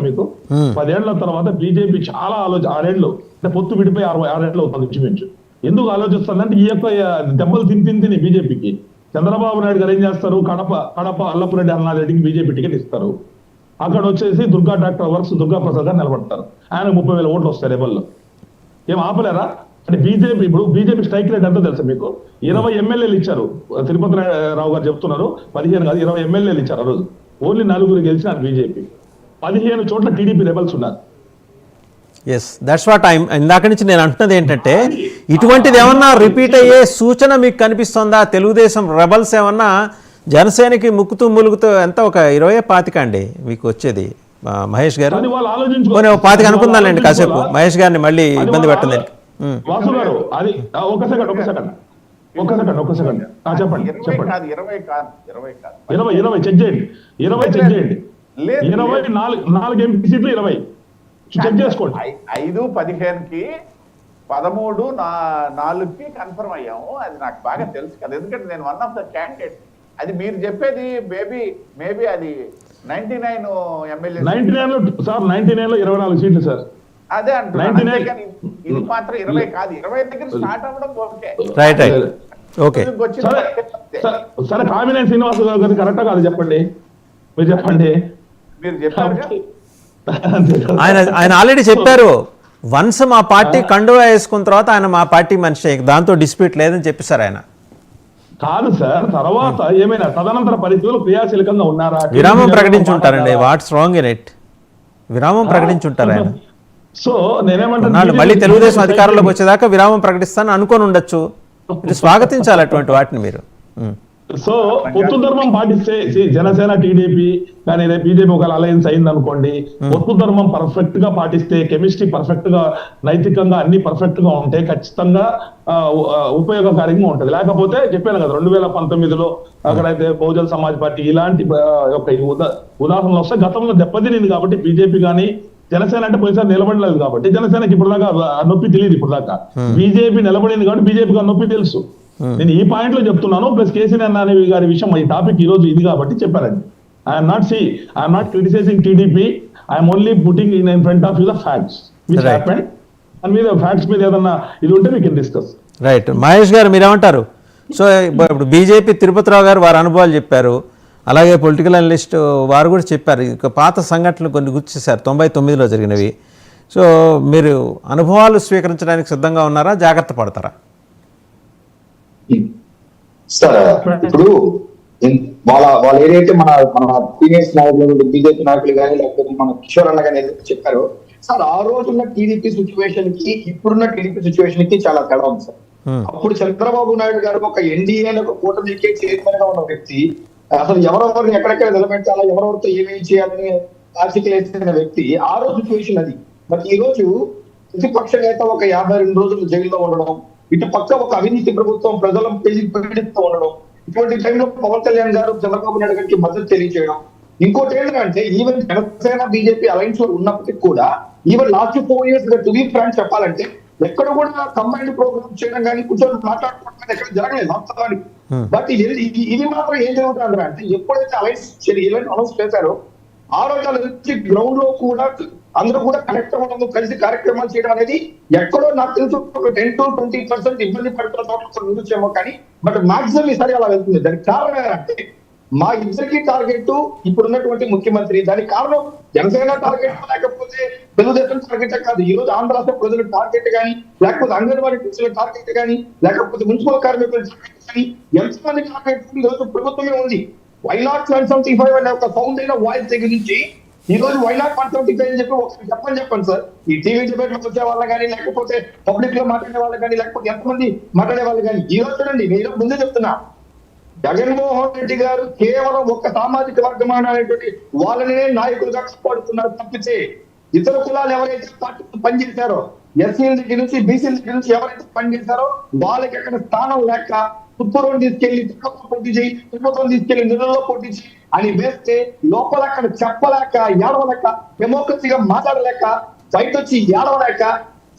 మీకు 10 ఏళ్ల తర్వాత బీజేపీ చాలా ఆరేళ్లు అంటే పొత్తు విడిపోయి 66 ఏళ్ళు అవుతుంది ఇంచుమించు. ఎందుకు ఆలోచిస్తుందంటే ఈ యొక్క దెబ్బలు తిని బీజేపీకి చంద్రబాబు నాయుడు గారు ఏం చేస్తారు, కడప అల్లపురెడ్డి అన్నారెడ్డికి బీజేపీ టికెట్ ఇస్తారు. అక్కడ వచ్చేసి దుర్గా డాక్టర్ వర్క్స్ దుర్గా ప్రసాద్ గారు నిలబడతారు. ఆయన 30,000 ఓట్లు వస్తాయి రేపల్లో. ఏం ఆపలేరా? అంటే బీజేపీ స్ట్రైక్ రేట్ ఎంతో తెలుసా మీకు? 20 ఎమ్మెల్యేలు ఇచ్చారు. తిరుపతి రావు గారు చెప్తున్నారు 15 కాదు 20 ఎమ్మెల్యేలు ఇచ్చారు ఆ రోజు. Only 4 గెలిచినారు BJP. 15 చోట్ల టీడీపీ రెబల్స్ ఉన్నారు. ఎస్ దట్స్ వాట్ ఇందాక నుంచి నేను అంటున్నది ఏంటంటే ఇటువంటిది ఏమన్నా రిపీట్ అయ్యే సూచన మీకు కనిపిస్తుందా? తెలుగుదేశం రెబల్స్ ఏమన్నా జనసేనకి ములుగుతూ ఎంత ఒక 20-25 అండి మీకు వచ్చేది మహేష్ గారు? 25 అనుకుందాంలేండి కాసేపు మహేష్ గారిని మళ్ళీ ఇబ్బంది పెట్టండి. వాసు గారు అది ఒక సెకండ్ చెప్పండి. 20 చెక్ చేయండి. 4 ఎంపీ సీట్లు 20 చెక్ చేసుకోండి. 5-15కి 13-4కి కన్ఫర్మ్ అయ్యాము. అది నాకు బాగా తెలుసు కదా, ఎందుకంటే నేను వన్ ఆఫ్ ద క్యాండిడేట్. అది మీరు చెప్పేది మేబీ అది 99 ఎమ్మెల్యే. 99లో 24 సీట్లు సార్. అదే అంటున్నాను. ఇది మాత్రం 20 కాదు, 20 దగ్గర స్టార్ట్ అవ్వడం ఓకే. సరే కామినేని శ్రీనివాస గారు కరెక్టా కాదు చెప్పండి, మీరు చెప్పండి. మీరు చెప్పారు ఆయన ఆల్రెడీ చెప్పారు. వన్స్ మా పార్టీ కండువా వేసుకున్న తర్వాత ఆయన మా పార్టీ మనిషి, దాంతో డిస్ప్యూట్ లేదని చెప్పేశారు ఆయన. కాదు సార్, తర్వాత ఏమైనా తదనంతర పరిస్థితులు క్రియాశీలకంగా ఉన్నారా? విరామం ప్రకటించుంటారండి. What's wrong in it? విరామం ప్రకటించుంటారు ఆయన. సో నేనేమంటున్నా, మళ్ళీ తెలుగుదేశం అధికారంలోకి వచ్చేదాకా విరామం ప్రకటిస్తాను అనుకొని ఉండొచ్చు. స్వాగతించాలి అటువంటి వాటిని మీరు. సో పొత్తు ధర్మం పాటిస్తే జనసేన టీడీపీ కానీ బీజేపీ ఒక అలయన్స్ అయింది అనుకోండి, పొత్తు ధర్మం పర్ఫెక్ట్ గా పాటిస్తే, కెమిస్ట్రీ పర్ఫెక్ట్ గా నైతికంగా అన్ని పర్ఫెక్ట్ గా ఉంటే ఖచ్చితంగా ఉపయోగకారిగా ఉంటది. లేకపోతే చెప్పాను కదా 2019లో అక్కడైతే బహుజన్ సమాజ్ పార్టీ ఇలాంటి ఉదాహరణలు వస్తే గతంలో దెబ్బతినింది. కాబట్టి బీజేపీ కానీ జనసేన అంటే పోయినసారి నిలబడలేదు కాబట్టి జనసేనకి ఇప్పుడు దాకా నొప్పి తెలియదు. ఇప్పుడు దాకా బీజేపీ నిలబడింది కాబట్టి బీజేపీకి నొప్పి తెలుసు. నేను ఈ పాయింట్ లో చెప్తున్నాను. ప్లస్ కేసీఆర్ నాని గారి విషయం ఈ టాపిక్ ఈ రోజు ఇది కాబట్టి చెప్పారండి. I'm not criticising TDP, I'm only putting in front of you the facts which happened. దాని మీద ఫ్యాక్ట్స్ మీద ఏదన్నా ఇది ఉంటే we can discuss. Right. Mahesh garu మీరేమంటారు? సో ఇప్పుడు బీజేపీ తిరుపతిరావు గారు వారి అనుభవాలు చెప్పారు. అలాగే పొలిటికల్ అనలిస్ట్ వారు కూడా చెప్పారు. పాత సంఘటనలు కొన్ని గుర్తిస్తారు 99లో జరిగినవి. సో మీరు అనుభవాలు స్వీకరించడానికి సిద్ధంగా ఉన్నారా, జాగ్రత్త పడతారా? సార్ ఇప్పుడు వాళ్ళు ఏదైతే మన సీనియర్స్ నాయకులు బీజేపీ నాయకులు కానీ లేకపోతే మన కిషోర్ అన్న కానీ ఏదైతే చెప్పారో సార్, ఆ రోజున్న టీడీపీ సిచ్యువేషన్ కి ఇప్పుడున్న టీడీపీ సిచ్యువేషన్ కి చాలా తేడా ఉంది సార్. అప్పుడు చంద్రబాబు నాయుడు గారు ఒక ఎన్డీఏ కూటమికి చైర్మన్ గా ఉన్న వ్యక్తి, అసలు ఎవరెవరిని ఎక్కడెక్కడ నిలబెట్టాలా, ఎవరెవరితో ఏమేమి చేయాలని ఆర్టికల్ వేసిన వ్యక్తి. ఆ రోజు సిచ్యువేషన్ అది. బట్ ఈ రోజు ప్రతిపక్ష నేత ఒక 52 రోజులు జైల్లో ఉండడం, ఇటు పక్క ఒక అవినీతి ప్రభుత్వం ప్రజల పీడిస్తూ ఉండడం, ఇటువంటి టైంలో పవన్ కళ్యాణ్ గారు చంద్రబాబు నాయుడు గారికి మద్దతు తెలియజేయడం. ఇంకోటి ఏంటంటే ఈవెన్ జనసేన బీజేపీ అలయన్స్ లో ఉన్నప్పటికీ కూడా even last 4 years to be frank చెప్పాలంటే ఎక్కడ కూడా కంబైన్డ్ ప్రోగ్రామ్ చేయడం కానీ కూర్చొని మాట్లాడుకోవడం ఎక్కడ జరగలేదు వాస్తవానికి. బట్ ఇది మాత్రం ఏం జరుగుతుంది అంటే ఎప్పుడైతే అలయన్స్ అనౌన్స్ చేశారో ఆ రోజు నుంచి గ్రౌండ్ లో కూడా అందరూ కూడా కనెక్ట్ అవ్వడం, కలిసి కార్యక్రమాలు చేయడం అనేది ఎక్కడో నాకు తెలుసు ఒక 10-20% ఇబ్బంది పడుతున్న చోట్ల ఉండొచ్చేమో కానీ బట్ మాక్సిమం ఈసారి అలా వెళ్తుంది. దానికి కారణం ఏంటంటే మా ఇద్దరికి టార్గెట్ ఇప్పుడున్నటువంటి ముఖ్యమంత్రి. దానికి కారణం జనసేన టార్గెట్ లేకపోతే తెలుగుదేశం టార్గెట్ కాదు. ఈ రోజు ఆంధ్ర రాష్ట్ర ప్రజల టార్గెట్ కానీ, లేకపోతే అంగన్వాడీ టీచర్ల టార్గెట్ కానీ, లేకపోతే మున్సిపల్ కార్మికుల టార్గెట్ కానీ, ఎంతమంది టార్గెట్ ఈ రోజు ప్రభుత్వమే ఉంది. వై నాట్ 175 అనే ఒక సౌండ్ అయిన వాయిస్ దగ్గర నుంచి ఈ రోజు వై నాట్ 175 అని చెప్పి ఒకటి చెప్పండి సార్. ఈ టీవీ డిబేట్ లో వచ్చే వాళ్ళు కానీ, లేకపోతే పబ్లిక్ లో మాట్లాడే వాళ్ళు కానీ, లేకపోతే ఎంతమంది మాట్లాడే వాళ్ళు కానీ ఈ రోజు చూడండి. నేను ముందే చెప్తున్నా, జగన్మోహన్ రెడ్డి గారు కేవలం ఒక సామాజిక వర్గం అనేటువంటి వాళ్ళనే నాయకులుగా కాపాడుతున్నారు తప్పితే ఇతర కులాలు ఎవరైతే పార్టీలో పనిచేశారో, ఎస్సీల దగ్గర నుంచి బీసీల దగ్గర నుంచి ఎవరైతే పనిచేశారో వాళ్ళకి అక్కడ స్థానం లేక తుప్పూరుని తీసుకెళ్లి తిరుపతిలో పోటీ చేయి, తిరుపతిలో తీసుకెళ్లి నిధుల్లో పోటీ చేయి అని వేస్తే లోపల అక్కడ చెప్పలేక, ఏడవలేక, డెమోక్రసీగా మాట్లాడలేక, బయట వచ్చి ఏడవలేక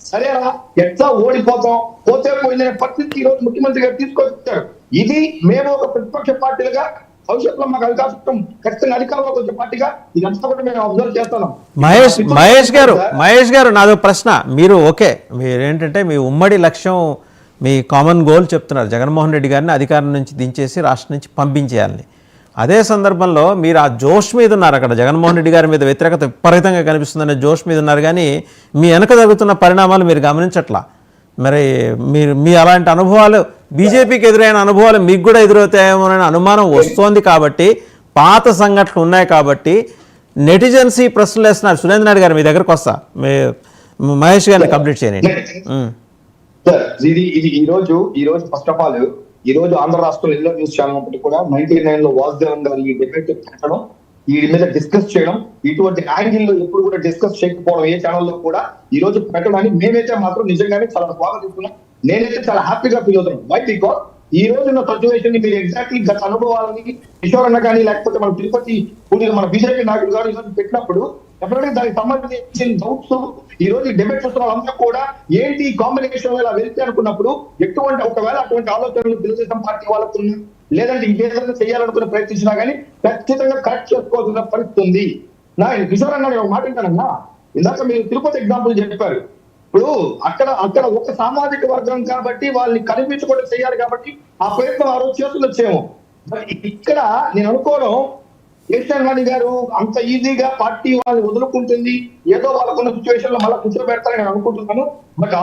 సరేరా ఎట్లా ఓడిపోతాం, పోతే పోయిందనే పరిస్థితి ఈ రోజు ముఖ్యమంత్రి గారు తీసుకొచ్చారు. ఇది మేము ఒక ప్రతిపక్ష పార్టీలుగా భవిష్యత్తులో మాకు అవకాశం ఖచ్చితంగా అధికారంలోకి వచ్చే పార్టీగా ఇదంతా కూడా మేము అబ్జర్వ్ చేస్తున్నాం. మహేష్ గారు నాదో ప్రశ్న. మీరేంటంటే మీ ఉమ్మడి లక్ష్యం, మీ కామన్ గోల్ చెప్తున్నారు, జగన్మోహన్ రెడ్డి గారిని అధికారం నుంచి దించేసి రాష్ట్రం నుంచి పంపించేయాలని. అదే సందర్భంలో మీరు ఆ జోష్ మీద ఉన్నారు, అక్కడ జగన్మోహన్ రెడ్డి గారి మీద వ్యతిరేకత విపరీతంగా కనిపిస్తుందనే జోష్ మీద ఉన్నారు, కానీ మీ వెనక జరుగుతున్న పరిణామాలు మీరు గమనించట్లా. మరి మీ అలాంటి అనుభవాలు, బీజేపీకి ఎదురైన అనుభవాలు మీకు కూడా ఎదురవుతాయేమోనని అనుమానం వస్తోంది. కాబట్టి పాత సంఘటనలు ఉన్నాయి కాబట్టి నెటిజన్స్ ఈ ప్రశ్నలు వేస్తున్నారు. సురేంద్ర నాయుడు గారు మీ దగ్గరకు వస్తా, మహేష్ గారిని కంప్లీట్ చేయండి. ఇది ఈ రోజు ఫస్ట్ ఆఫ్ ఆల్ ఈ రోజు ఆంధ్ర రాష్ట్రంలో ఎల్లో న్యూస్ ఛానల్ ఒకటి కూడా 99 లో వాసుదేవన్ గారు ఈ డిబేట్ పెట్టడం, వీటి మీద డిస్కస్ చేయడం, ఇటువంటి యాంగిల్ లో ఎప్పుడు కూడా డిస్కస్ చేయకపోవడం ఏ ఛానల్లో కూడా ఈ రోజు పెట్టడానికి మేమైతే మాత్రం నిజంగానే చాలా స్వాగతిస్తున్నాం. నేనైతే చాలా హ్యాపీగా ఫీల్ అవుతున్నాను. వై బికాస్ ఈ రోజు ఉన్న సిచ్యువేషన్ ని మీరు ఎగ్జాక్ట్లీ గత అనుభవాలని కిషోర్ అన్న కానీ లేకపోతే మన తిరుపతి మన బీజేపీ నాయకులు గారు ఈరోజు పెట్టినప్పుడు ఎప్పుడైతే దానికి సంబంధించిన డౌట్స్ ఈ రోజు డిబేట్ చేస్తున్న వాళ్ళందరూ కూడా ఏంటి కాంబినేషన్ ఇలా వెళ్తే అనుకున్నప్పుడు ఎటువంటి ఒకవేళ అటువంటి ఆలోచనలు తెలుగుదేశం పార్టీ వాళ్ళకు లేదంటే ఇంకేదైనా చేయాలనుకునే ప్రయత్నించినా కానీ ఖచ్చితంగా కరెక్ట్ చేసుకోవాల్సిన పరిస్థితి ఉంది. నా కిషోర్ అన్న ఒక మాట వింటానన్నా, ఇందాక మీరు తిరుపతి ఎగ్జాంపుల్ చెప్పారు. ఇప్పుడు అక్కడ ఒక సామాజిక వర్గం కాబట్టి వాళ్ళని కనిపించకుండా చేయాలి కాబట్టి ఆ ప్రయత్నం ఆ రోజు చేస్తుండొచ్చేమో. ఇక్కడ నేను అనుకోవడం కేసీఆర్ నాని గారు అంత ఈజీగా పార్టీ వాళ్ళని వదులుకుంటుంది, ఏదో వాళ్ళకున్న సిచ్యువేషన్ లో మళ్ళీ కూర్చోబెడతారని నేను అనుకుంటున్నాను. బట్ ఆ